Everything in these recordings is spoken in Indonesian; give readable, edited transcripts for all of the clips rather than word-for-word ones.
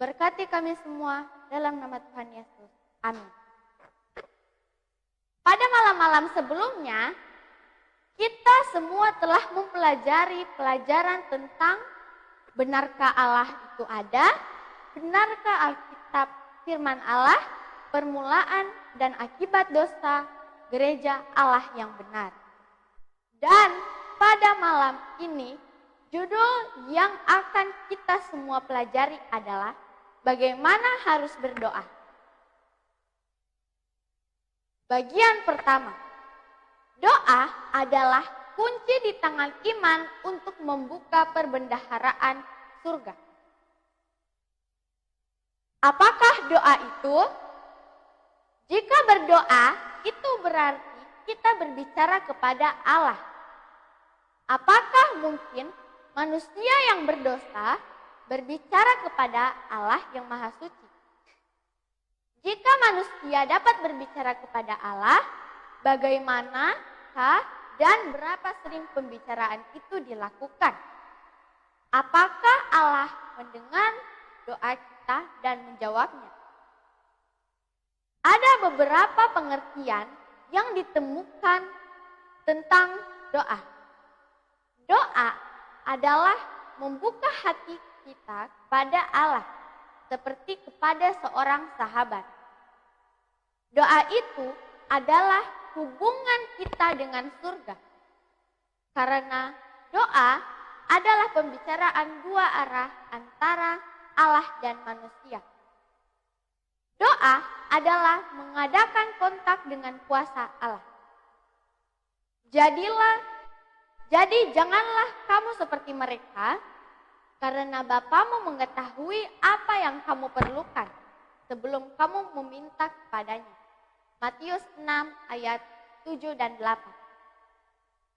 Berkati kami semua dalam nama Tuhan Yesus. Amin. Pada malam-malam sebelumnya, kita semua telah mempelajari pelajaran tentang benarkah Allah itu ada, benarkah Alkitab firman Allah, permulaan dan akibat dosa gereja Allah yang benar. Dan pada malam ini, judul yang akan kita semua pelajari adalah bagaimana harus berdoa. Bagian pertama, doa adalah kunci di tangan iman untuk membuka perbendaharaan surga. Apakah doa itu? Jika berdoa, itu berarti kita berbicara kepada Allah. Apakah mungkin manusia yang berdosa berbicara kepada Allah yang Maha Suci? Jika manusia dapat berbicara kepada Allah, bagaimanakah dan berapa sering pembicaraan itu dilakukan? Apakah Allah mendengar doa kita dan menjawabnya? Ada beberapa pengertian yang ditemukan tentang doa. Doa adalah membuka hati kita kepada Allah, seperti kepada seorang sahabat. Doa itu adalah hubungan kita dengan surga. Karena doa adalah pembicaraan dua arah antara Allah dan manusia. Doa adalah mengadakan kontak dengan kuasa Allah. Jadi janganlah kamu seperti mereka, karena Bapamu mengetahui apa yang kamu perlukan sebelum kamu meminta kepadanya. Matius 6 ayat 7 dan 8.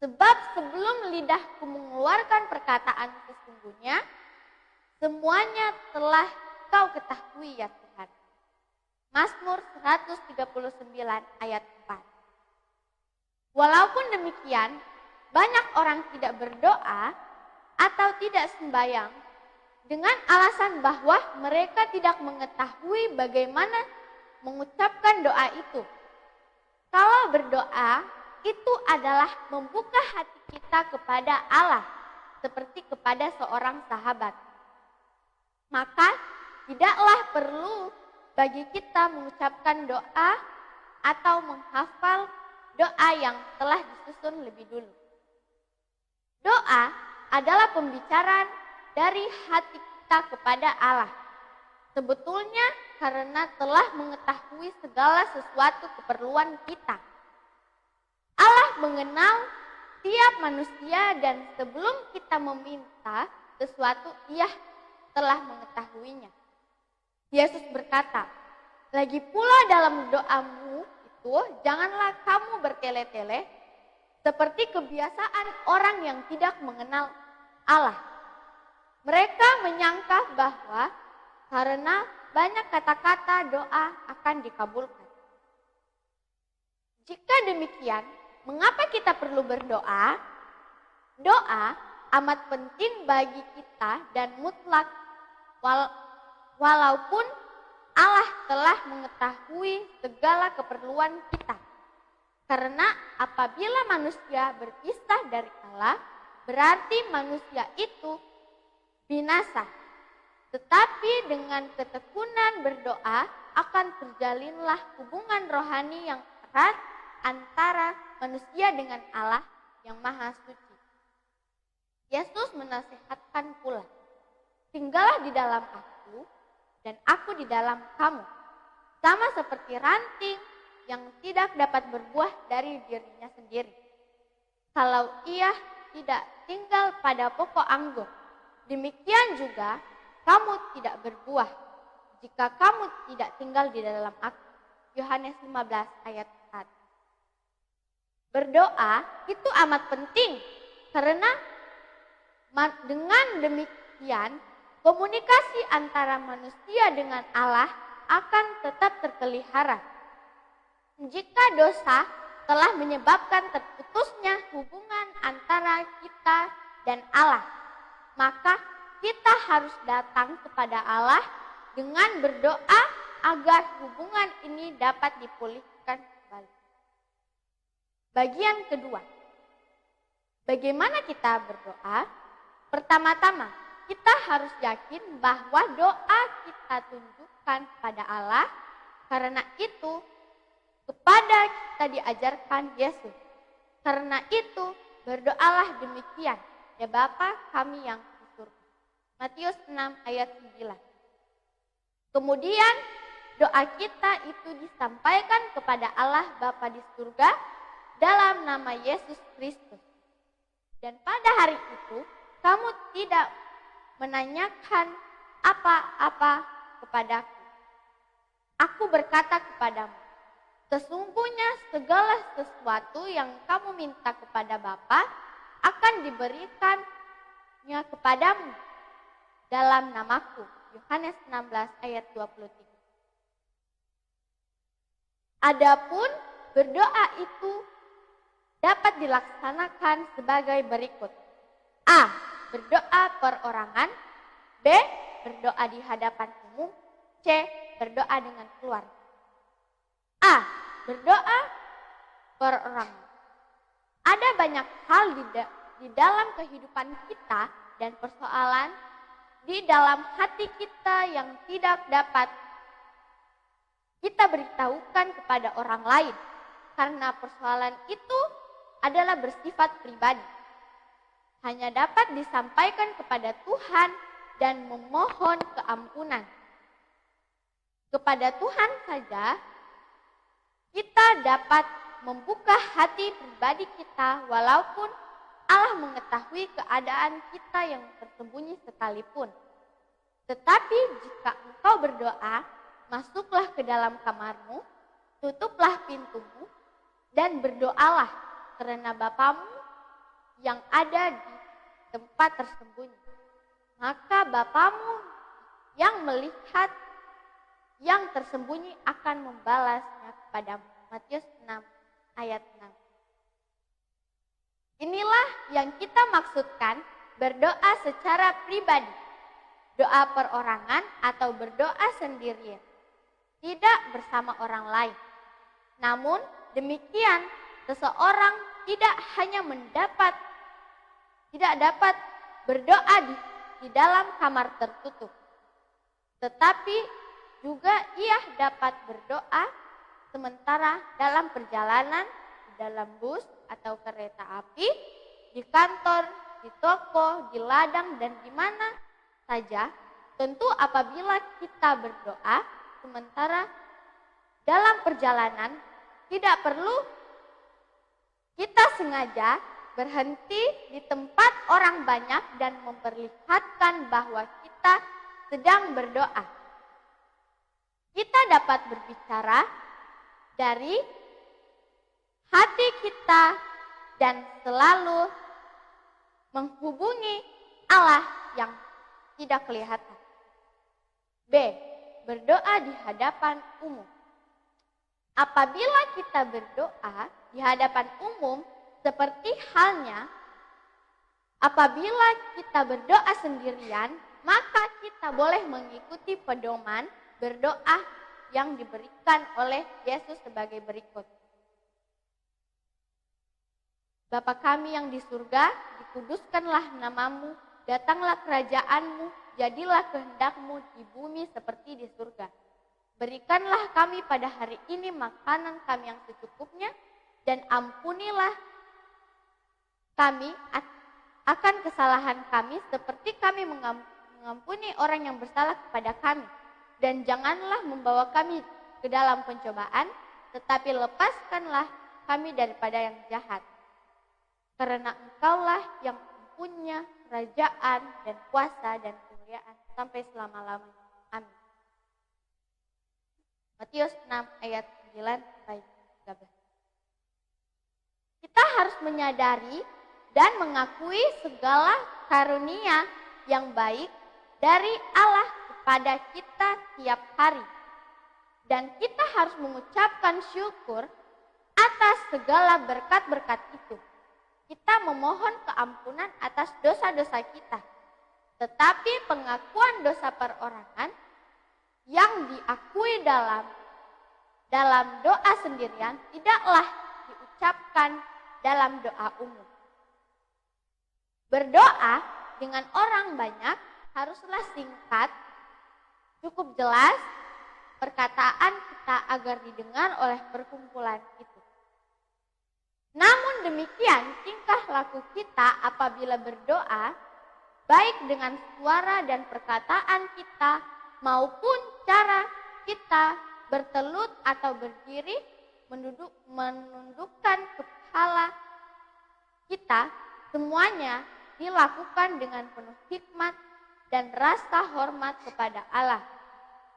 Sebab sebelum lidahku mengeluarkan perkataan sesungguhnya, semuanya telah kau ketahui ya Tuhan. Mazmur 139 ayat 4. Walaupun demikian, banyak orang tidak berdoa atau tidak sembahyang dengan alasan bahwa mereka tidak mengetahui bagaimana mengucapkan doa itu. Kalau berdoa, itu adalah membuka hati kita kepada Allah, seperti kepada seorang sahabat. Maka tidaklah perlu bagi kita mengucapkan doa atau menghafal doa yang telah disusun lebih dulu. Doa adalah pembicaraan dari hati kita kepada Allah. Sebetulnya karena telah mengetahui segala sesuatu keperluan kita. Allah mengenal tiap manusia dan sebelum kita meminta sesuatu, Ia telah mengetahuinya. Yesus berkata, lagi pula dalam doamu itu janganlah kamu bertele-tele seperti kebiasaan orang yang tidak mengenal Allah. Mereka menyangka bahwa karena banyak kata-kata doa akan dikabulkan. Jika demikian, mengapa kita perlu berdoa? Doa amat penting bagi kita dan mutlak walaupun Allah telah mengetahui segala keperluan kita. Karena apabila manusia berpisah dari Allah, berarti manusia itu binasa. Tetapi dengan ketekunan berdoa akan terjalinlah hubungan rohani yang erat antara manusia dengan Allah yang Maha Suci. Yesus menasihatkan pula, tinggallah di dalam aku dan aku di dalam kamu. Sama seperti ranting yang tidak dapat berbuah dari dirinya sendiri, kalau ia tidak tinggal pada pokok anggur. Demikian juga kamu tidak berbuah jika kamu tidak tinggal di dalam aku. Yohanes 15 ayat 4. Berdoa itu amat penting karena dengan demikian komunikasi antara manusia dengan Allah akan tetap terpelihara. Jika dosa telah menyebabkan terputusnya hubungan antara kita dan Allah, maka kita harus datang kepada Allah dengan berdoa agar hubungan ini dapat dipulihkan kembali. Bagian kedua, bagaimana kita berdoa? Pertama-tama, kita harus yakin bahwa doa kita tunjukkan pada Allah, karena itu kepada kita diajarkan Yesus. Karena itu berdoalah demikian, ya Bapa kami yang di surga. Matius 6 ayat 9. Kemudian doa kita itu disampaikan kepada Allah Bapa di surga dalam nama Yesus Kristus. Dan pada hari itu kamu tidak menanyakan apa-apa kepadaku. Aku berkata kepadamu, sesungguhnya segala sesuatu yang kamu minta kepada Bapa akan diberikannya kepadamu dalam namaku. Yohanes 16 ayat 23. Adapun berdoa itu dapat dilaksanakan sebagai berikut. A. Berdoa perorangan. B. Berdoa di hadapan umum. C. Berdoa dengan keluarga. A. Berdoa perorangan. Ada banyak hal di dalam kehidupan kita dan persoalan di dalam hati kita yang tidak dapat kita beritahukan kepada orang lain, karena persoalan itu adalah bersifat pribadi. Hanya dapat disampaikan kepada Tuhan dan memohon keampunan. Kepada Tuhan saja kita dapat membuka hati pribadi kita, walaupun Allah mengetahui keadaan kita yang tersembunyi sekalipun. Tetapi jika engkau berdoa, masuklah ke dalam kamarmu, tutuplah pintumu, dan berdoalah karena Bapamu yang ada di tempat tersembunyi. Maka Bapamu yang melihat yang tersembunyi akan membalasnya kepadamu. Matius 6 ayat 6. Inilah yang kita maksudkan berdoa secara pribadi, doa perorangan atau berdoa sendirian, tidak bersama orang lain. Namun demikian, seseorang tidak hanya tidak dapat berdoa di dalam kamar tertutup, tetapi juga ia dapat berdoa sementara dalam perjalanan, di dalam bus atau kereta api, di kantor, di toko, di ladang, dan di mana saja. Tentu apabila kita berdoa sementara dalam perjalanan, tidak perlu kita sengaja berhenti di tempat orang banyak dan memperlihatkan bahwa kita sedang berdoa. Kita dapat berbicara dari hati kita dan selalu menghubungi Allah yang tidak kelihatan. B. Berdoa di hadapan umum. Apabila kita berdoa di hadapan umum, seperti halnya apabila kita berdoa sendirian, maka kita boleh mengikuti pedoman berdoa yang diberikan oleh Yesus sebagai berikut. Bapa kami yang di surga, dikuduskanlah namamu, datanglah kerajaanmu, jadilah kehendakmu di bumi seperti di surga. Berikanlah kami pada hari ini makanan kami yang secukupnya, dan ampunilah kami akan kesalahan kami seperti kami mengampuni orang yang bersalah kepada kami. Dan janganlah membawa kami ke dalam pencobaan, tetapi lepaskanlah kami daripada yang jahat. Karena Engkaulah yang punya kerajaan dan kuasa dan kemuliaan sampai selama-lamanya. Amin. Matius 6 ayat 9-13. Kita harus menyadari dan mengakui segala karunia yang baik dari Allah kepada kita tiap hari. Dan kita harus mengucapkan syukur atas segala berkat-berkat itu. Kita memohon keampunan atas dosa-dosa kita. Tetapi pengakuan dosa perorangan diakui dalam doa sendirian tidaklah diucapkan dalam doa umum. Berdoa dengan orang banyak haruslah singkat, cukup jelas perkataan kita agar didengar oleh perkumpulan itu. Namun demikian, tingkah laku kita apabila berdoa, baik dengan suara dan perkataan kita maupun cara kita bertelut atau berdiri, menundukkan kepala kita, semuanya dilakukan dengan penuh hikmat dan rasa hormat kepada Allah.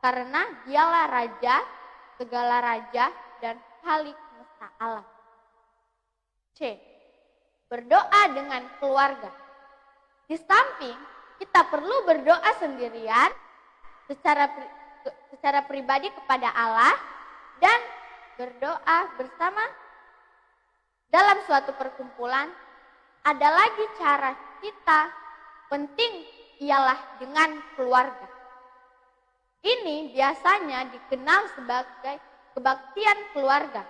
Karena dialah Raja, segala Raja dan Khalik semesta alam. C. Berdoa dengan keluarga. Di samping kita perlu berdoa sendirian secara pribadi kepada Allah dan berdoa bersama dalam suatu perkumpulan, ada lagi cara kita penting ialah dengan keluarga. Ini biasanya dikenal sebagai kebaktian keluarga.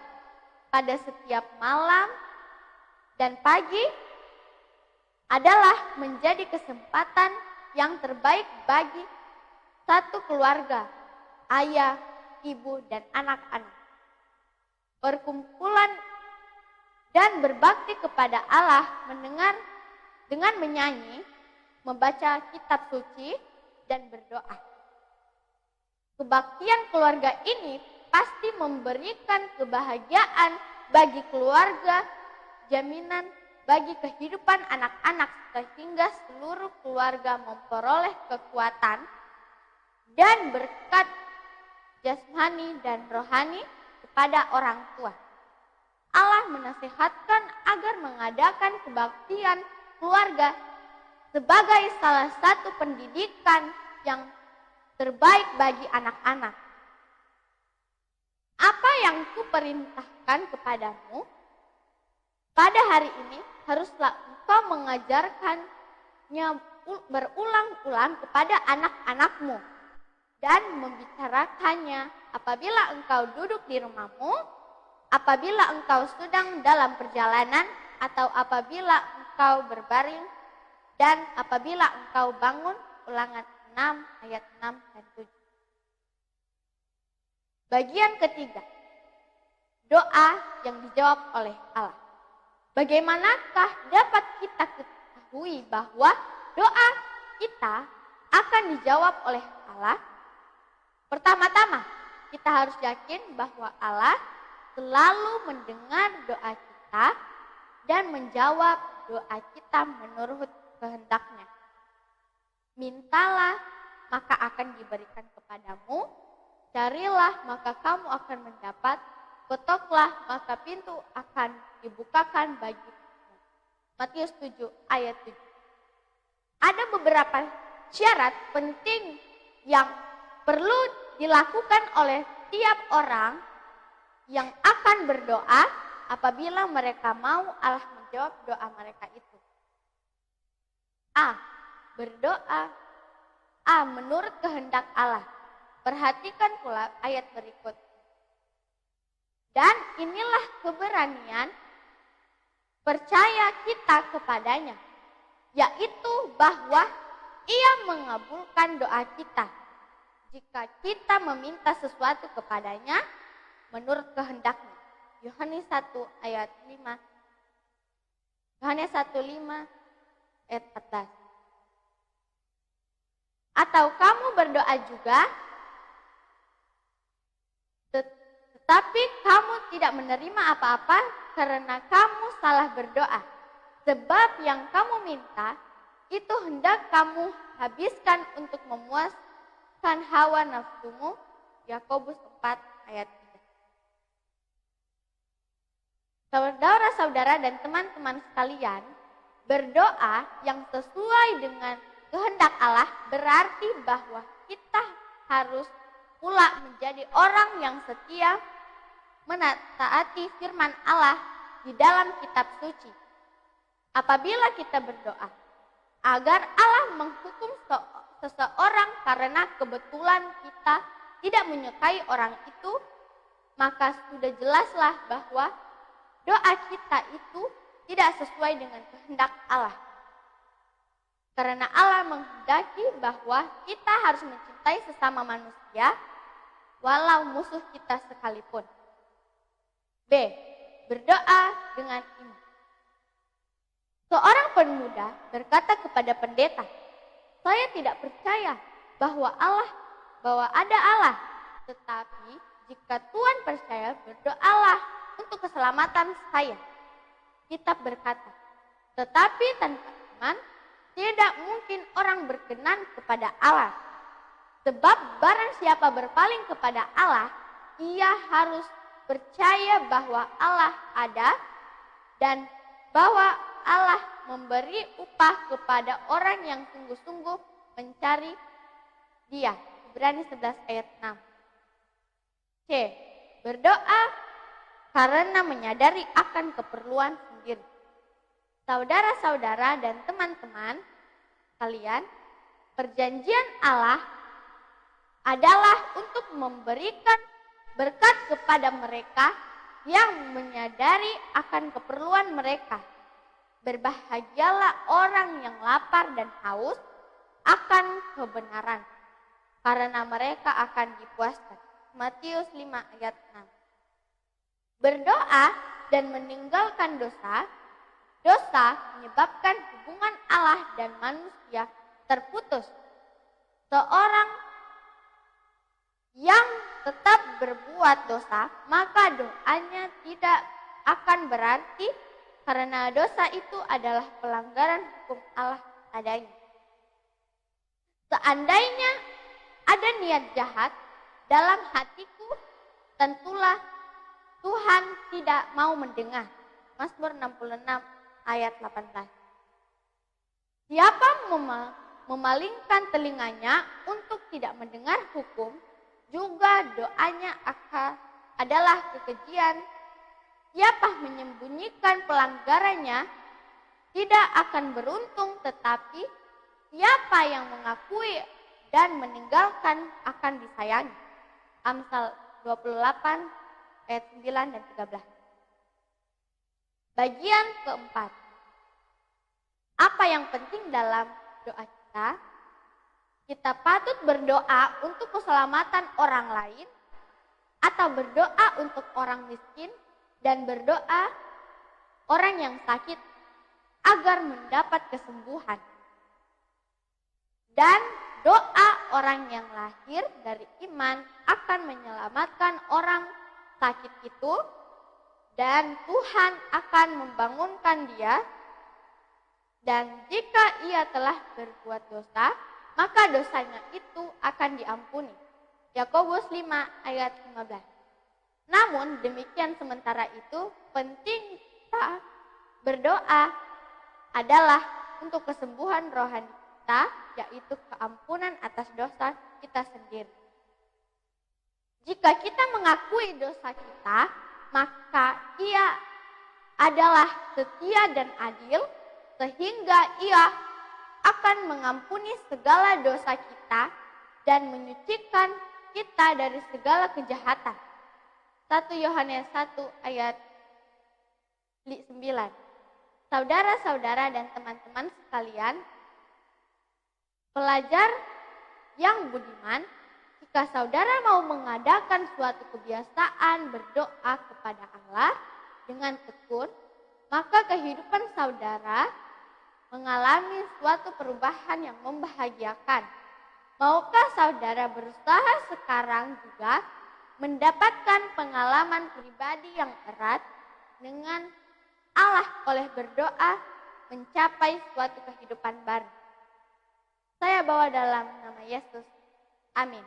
Pada setiap malam dan pagi adalah menjadi kesempatan yang terbaik bagi satu keluarga, ayah, ibu, dan anak-anak. Perkumpulan dan berbakti kepada Allah dengan menyanyi, membaca kitab suci, dan berdoa. Kebaktian keluarga ini pasti memberikan kebahagiaan bagi keluarga, jaminan bagi kehidupan anak-anak sehingga seluruh keluarga memperoleh kekuatan dan berkat jasmani dan rohani kepada orang tua. Allah menasihatkan agar mengadakan kebaktian keluarga sebagai salah satu pendidikan yang terbaik bagi anak-anak. Apa yang kuperintahkan kepadamu pada hari ini haruslah engkau mengajarkannya berulang-ulang kepada anak-anakmu dan membicarakannya apabila engkau duduk di rumahmu, apabila engkau sedang dalam perjalanan, atau apabila engkau berbaring, dan apabila engkau bangun. Ulangan 6 ayat 6 dan 7. Bagian ketiga, doa yang dijawab oleh Allah. Bagaimanakah dapat kita ketahui bahwa doa kita akan dijawab oleh Allah? Pertama-tama, kita harus yakin bahwa Allah selalu mendengar doa kita dan menjawab doa kita menurut kehendaknya. Mintalah, maka akan diberikan kepadamu. Carilah, maka kamu akan mendapat. Ketoklah, maka pintu akan dibukakan bagimu. Matius 7 ayat 7. Ada beberapa syarat penting yang perlu dilakukan oleh tiap orang yang akan berdoa apabila mereka mau Allah menjawab doa mereka itu. A. Berdoa. A. Menurut kehendak Allah. Perhatikan pula ayat berikut. Dan inilah keberanian percaya kita kepadanya, yaitu bahwa Ia mengabulkan doa kita jika kita meminta sesuatu kepadanya menurut kehendaknya. Yohanes 1 ayat 5. Yohanes 1:5 ayat 14. Atau kamu berdoa juga, tetapi kamu tidak menerima apa-apa karena kamu salah berdoa. Sebab yang kamu minta itu hendak kamu habiskan untuk memuaskan hawa nafsumu. Yakobus 4 ayat 3. Saudara-saudara dan teman-teman sekalian, berdoa yang sesuai dengan kehendak Allah berarti bahwa kita harus pula menjadi orang yang setia menaati firman Allah di dalam kitab suci. Apabila kita berdoa agar Allah menghukum seseorang karena kebetulan kita tidak menyukai orang itu, maka sudah jelaslah bahwa doa kita itu tidak sesuai dengan kehendak Allah. Karena Allah menghendaki bahwa kita harus mencintai sesama manusia, walau musuh kita sekalipun. B. Berdoa dengan iman. Seorang pemuda berkata kepada pendeta, "Saya tidak percaya bahwa ada Allah. Tetapi jika Tuhan percaya, berdoalah untuk keselamatan saya." Kitab berkata, "Tetapi tanpa iman, tidak mungkin orang berkenan kepada Allah. Sebab barang siapa berpaling kepada Allah, ia harus percaya bahwa Allah ada dan bahwa Allah memberi upah kepada orang yang sungguh-sungguh mencari Dia." Ibrani 11 ayat 6. C. Berdoa karena menyadari akan keperluan sendiri. Saudara-saudara dan teman-teman kalian, perjanjian Allah adalah untuk memberikan berkat kepada mereka yang menyadari akan keperluan mereka. Berbahagialah orang yang lapar dan haus akan kebenaran, karena mereka akan dipuaskan. Matius 5 ayat 6. Berdoa dan meninggalkan dosa menyebabkan hubungan Allah dan manusia terputus. Seorang yang tetap berbuat dosa, maka doanya tidak akan berarti, karena dosa itu adalah pelanggaran hukum Allah adanya. Seandainya ada niat jahat dalam hatiku, tentulah Tuhan tidak mau mendengar. Mazmur 66 ayat 18. Siapa memalingkan telinganya untuk tidak mendengar hukum, juga doanya adalah kekejian. Siapa menyembunyikan pelanggarannya tidak akan beruntung, tetapi siapa yang mengakui dan meninggalkan akan disayangi. Amsal 28 ayat 9 dan 13. Bagian keempat. Apa yang penting dalam doa kita? Kita patut berdoa untuk keselamatan orang lain, atau berdoa untuk orang miskin, dan berdoa orang yang sakit agar mendapat kesembuhan. Dan doa orang yang lahir dari iman akan menyelamatkan orang sakit itu, dan Tuhan akan membangunkan dia. Dan jika ia telah berbuat dosa, maka dosanya itu akan diampuni. Yakobus 5 ayat 15. Namun demikian sementara itu, penting kita berdoa adalah untuk kesembuhan rohani kita, yaitu keampunan atas dosa kita sendiri. Jika kita mengakui dosa kita, maka ia adalah setia dan adil, sehingga ia akan mengampuni segala dosa kita dan menyucikan kita dari segala kejahatan. 1 Yohanes 1 ayat 9. Saudara-saudara dan teman-teman sekalian, pelajar yang budiman, jika saudara mau mengadakan suatu kebiasaan berdoa kepada Allah dengan tekun, maka kehidupan saudara mengalami suatu perubahan yang membahagiakan. Maukah saudara berusaha sekarang juga mendapatkan pengalaman pribadi yang erat dengan Allah oleh berdoa mencapai suatu kehidupan baru? Saya bawa dalam nama Yesus. Amin.